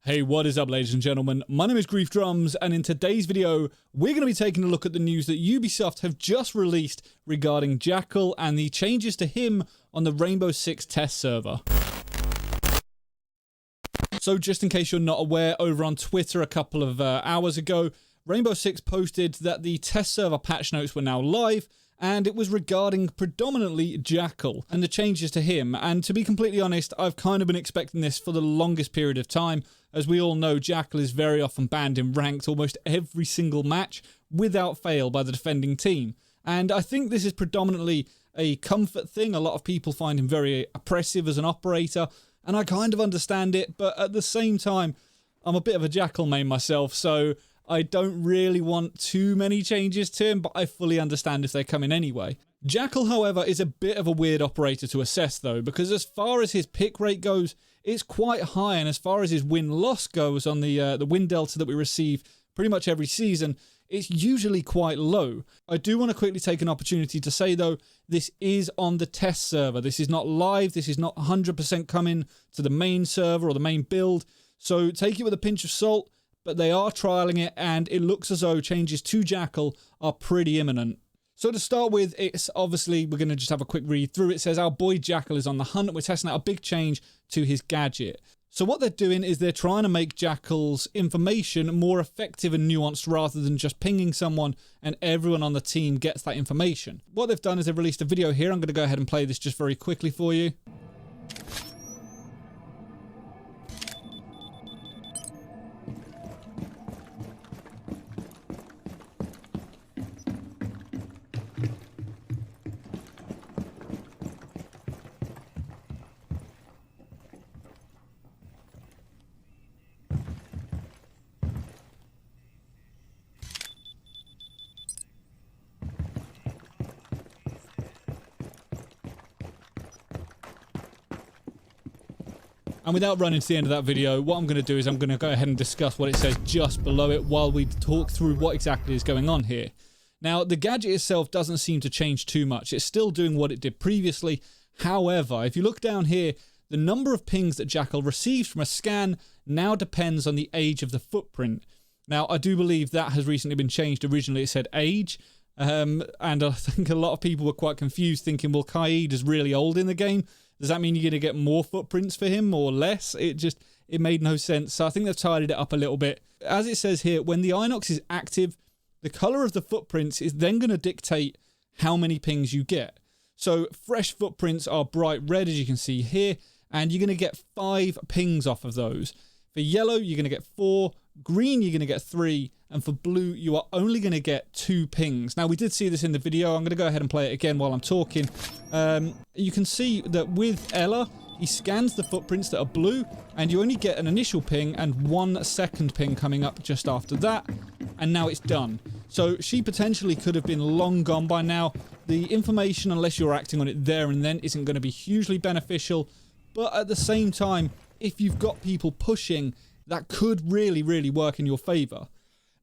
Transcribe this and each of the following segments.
Hey, what is up, ladies and gentlemen? My name is Griefdrums, and in today's video, we're going to be taking a look at the news that Ubisoft have just released regarding Jackal and the changes to him on the Rainbow Six test server. So just in case you're not aware, over on Twitter a couple of hours ago, Rainbow Six posted that the test server patch notes were now live, and it was regarding predominantly Jackal and the changes to him. And to be completely honest, I've kind of been expecting this for the longest period of time. As we all know, Jackal is very often banned in ranked almost every single match without fail by the defending team. And I think this is predominantly a comfort thing. A lot of people find him very oppressive as an operator, and I kind of understand it, but at the same time, I'm a bit of a Jackal main myself, so I don't really want too many changes to him, but I fully understand if they come in anyway. Jackal, however, is a bit of a weird operator to assess though, because as far as his pick rate goes, it's quite high, and as far as his win-loss goes on the win delta that we receive pretty much every season, it's usually quite low. I do want to quickly take an opportunity to say though, this is on the test server. This is not live, this is not 100% coming to the main server or the main build, so take it with a pinch of salt. But they are trialing it, and it looks as though changes to Jackal are pretty imminent. So to start with, it's obviously, we're going to just have a quick read through. It says our boy Jackal is on the hunt. We're testing out a big change to his gadget. So what they're doing is they're trying to make Jackal's information more effective and nuanced rather than just pinging someone and everyone on the team gets that information. What they've done is they've released a video here. I'm going to go ahead and play this just very quickly for you. And without running to the end of that video, what I'm going to do is I'm going to go ahead and discuss what it says just below it while we talk through what exactly is going on here. Now, the gadget itself doesn't seem to change too much. It's still doing what it did previously. However, if you look down here, the number of pings that Jackal receives from a scan now depends on the age of the footprint. Now, I do believe that has recently been changed. Originally, it said age. And I think a lot of people were quite confused, thinking, well, Kaid is really old in the game. Does that mean you're going to get more footprints for him or less? It made no sense. So I think they've tidied it up a little bit. As it says here, when the Inox is active, the color of the footprints is then going to dictate how many pings you get. So fresh footprints are bright red, as you can see here, and you're going to get 5 pings off of those. For yellow, you're going to get 4. Green, you're going to get 3. And for blue, you are only going to get 2 pings. Now, we did see this in the video. I'm going to go ahead and play it again while I'm talking. You can see that with Ella, he scans the footprints that are blue, and you only get an initial ping and 1 second ping coming up just after that. And now it's done. So she potentially could have been long gone by now. The information, unless you're acting on it there and then, isn't going to be hugely beneficial. But at the same time, if you've got people pushing, that could really, really work in your favor.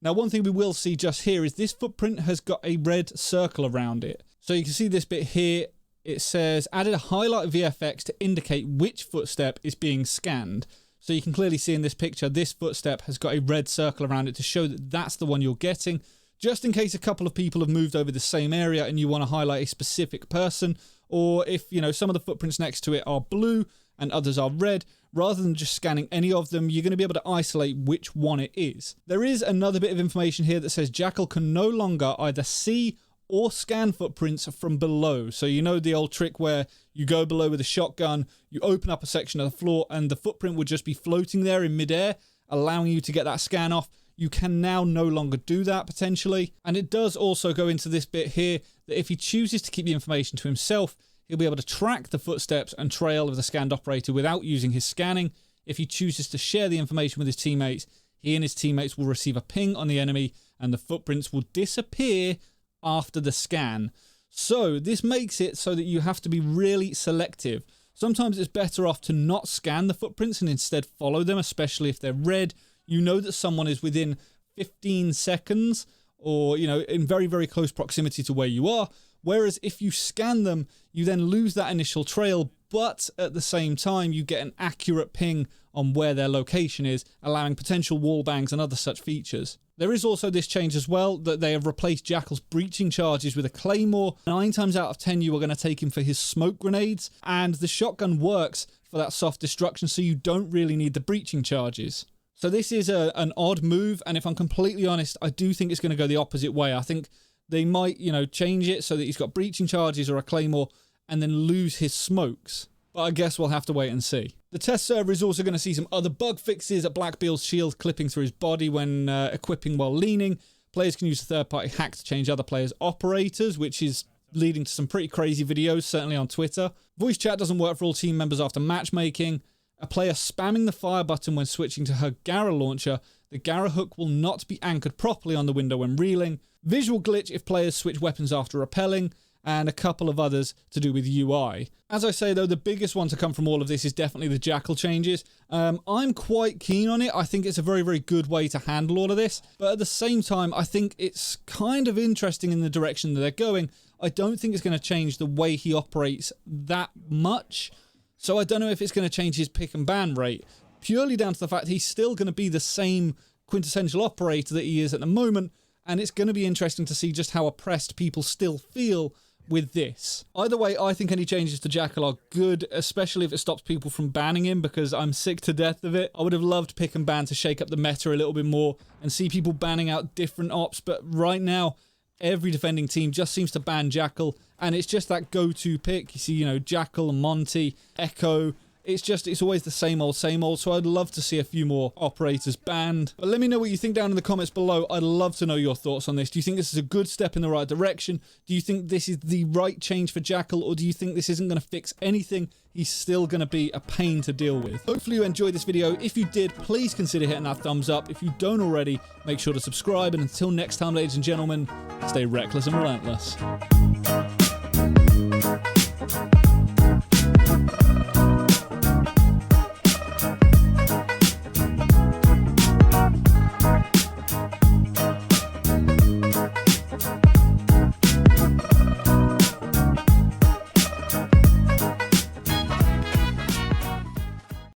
Now, one thing we will see just here is this footprint has got a red circle around it. So you can see this bit here. It says, added a highlight VFX to indicate which footstep is being scanned. So you can clearly see in this picture, this footstep has got a red circle around it to show that that's the one you're getting. Just in case a couple of people have moved over the same area and you want to highlight a specific person, or if, you know, some of the footprints next to it are blue and others are red, rather than just scanning any of them, you're going to be able to isolate which one it is. There is another bit of information here that says Jackal can no longer either see or scan footprints from below. So you know the old trick where you go below with a shotgun, you open up a section of the floor, and the footprint would just be floating there in midair, allowing you to get that scan off. You can now no longer do that, potentially. And it does also go into this bit here, that if he chooses to keep the information to himself, he'll be able to track the footsteps and trail of the scanned operator without using his scanning. If he chooses to share the information with his teammates, he and his teammates will receive a ping on the enemy, and the footprints will disappear after the scan. So this makes it so that you have to be really selective. Sometimes it's better off to not scan the footprints and instead follow them, especially if they're red. You know that someone is within 15 seconds or, you know, in very, very close proximity to where you are. Whereas if you scan them, you then lose that initial trail but at the same time you get an accurate ping on where their location is, allowing potential wall bangs and other such features. There is also this change as well, that they have replaced Jackal's breaching charges with a claymore. 9 times out of 10 you are going to take him for his smoke grenades, and the shotgun works for that soft destruction, so you don't really need the breaching charges. So this is an odd move, and if I'm completely honest, I do think it's going to go the opposite way. I think they might, you know, change it so that he's got breaching charges or a claymore and then lose his smokes. But I guess we'll have to wait and see. The test server is also going to see some other bug fixes. A Blackbeard's shield clipping through his body when equipping while leaning. Players can use a third-party hack to change other players' operators, which is leading to some pretty crazy videos, certainly on Twitter. Voice chat doesn't work for all team members after matchmaking. A player spamming the fire button when switching to her Gara launcher. The Gara hook will not be anchored properly on the window when reeling. Visual glitch if players switch weapons after rappelling. And a couple of others to do with UI. As I say though, the biggest one to come from all of this is definitely the Jackal changes. I'm quite keen on it. I think it's a very, very good way to handle all of this. But at the same time, I think it's kind of interesting in the direction that they're going. I don't think it's going to change the way he operates that much. So I don't know if it's going to change his pick and ban rate. Purely down to the fact he's still going to be the same quintessential operator that he is at the moment. And it's going to be interesting to see just how oppressed people still feel with this. Either way, I think any changes to Jackal are good, especially if it stops people from banning him, because I'm sick to death of it. I would have loved pick and ban to shake up the meta a little bit more and see people banning out different ops, but right now every defending team just seems to ban Jackal, and it's just that go-to pick. You see, you know, Jackal, Monty, Echo. It's always the same old, so I'd love to see a few more operators banned. But let me know what you think down in the comments below. I'd love to know your thoughts on this. Do you think this is a good step in the right direction? Do you think this is the right change for Jackal, or do you think this isn't going to fix anything? He's still going to be a pain to deal with. Hopefully you enjoyed this video. If you did, please consider hitting that thumbs up. If you don't already, make sure to subscribe. And until next time, ladies and gentlemen, stay reckless and relentless.